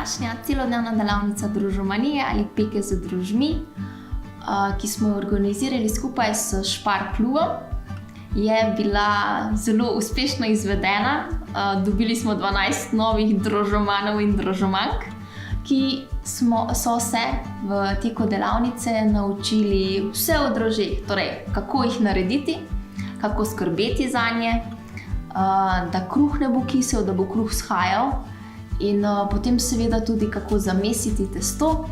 današnja celodnevna delavnica družomanije ali peke z družmi, ki smo jo organizirali skupaj s Šparklubom, je bila zelo uspešno izvedena. Dobili smo 12 novih družomanov in družomank, ki so se v teku delavnice naučili vse o drožeh, torej kako jih narediti, kako skrbeti zanje, da kruh ne bo kisel, da bo kruh shajal in potem seveda tudi kako zamesiti testo.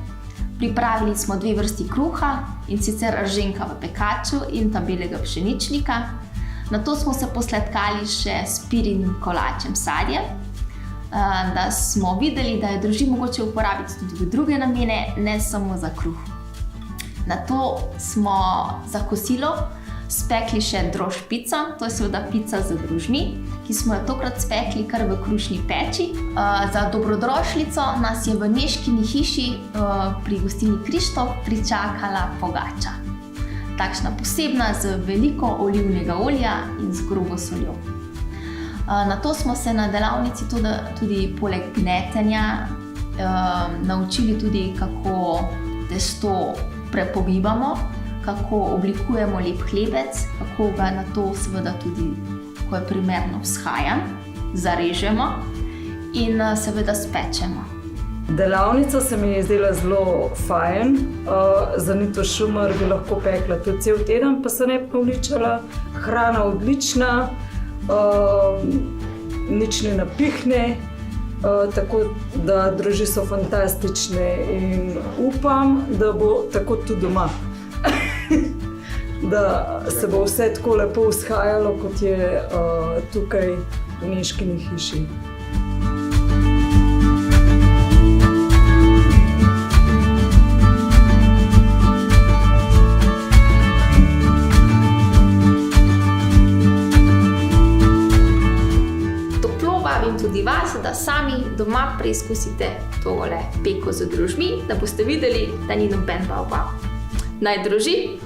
Pripravili smo 2 vrsti kruha, in sicer rženka v pekaču in ta belega pšeničnika. Nato smo se posladkali še s pirinim kolačem sadjem, da smo videli, da je droži mogoče uporabiti tudi v druge namene, ne samo za kruh. Nato smo za kosilo spekli še drož pico, to je seveda pica z drožmi, ki smo jo tokrat spekli kar v krušni peči. Za dobrodošlico nas je v Nežkini hiši pri gostilni Krištof pričakala pogača. Takšna posebna z veliko olivnega olja in z grobo soljo. Nato smo se na delavnici tudi poleg gnetenja naučili tudi, kako testo prepogibamo, kako oblikujemo lep hlebec, kako ga nato seveda tudi, ko je primerno, vzhajan, zarežemo in seveda spečemo. Delavnica se mi je zdela zelo fajn. Za Anito Šumar bi lahko pekla tudi cel teden, pa se ne bi povličala. Hrana odlična, nič ne napihne, tako da droži so fantastične in upam, da bo tako tudi doma. Da se bo vse tako lepo vzhajalo, kot je tukaj v Nežkini hiši. Toplo vabim tudi vas, da sami doma preizkusite tole peko z drožmi, da boste videli, da ni noben bav. Naj droži!